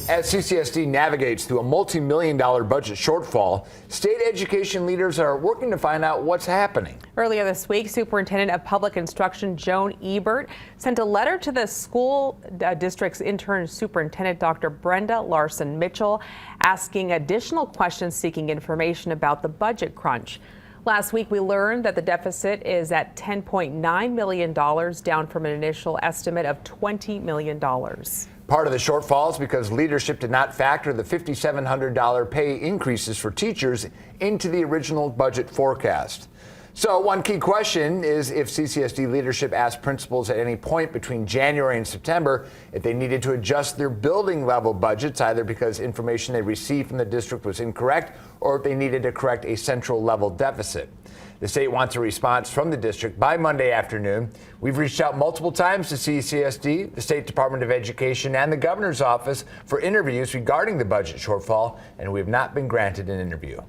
As CCSD navigates through a multi-million-dollar budget shortfall, state education leaders are working to find out what's happening. Earlier this week, Superintendent of Public Instruction Joan Ebert sent a letter to the school district's intern superintendent, Dr. Brenda Larson Mitchell, asking additional questions seeking information about the budget crunch. Last week, we learned that the deficit is at $10.9 million, down from an initial estimate of $20 million. Part of the shortfall is because leadership did not factor the $5,700 pay increases for teachers into the original budget forecast. So one key question is if CCSD leadership asked principals at any point between January and September if they needed to adjust their building level budgets, either because information they received from the district was incorrect or if they needed to correct a central level deficit. The state wants a response from the district by Monday afternoon. We've reached out multiple times to CCSD, the State Department of Education, and the governor's office for interviews regarding the budget shortfall, and we have not been granted an interview.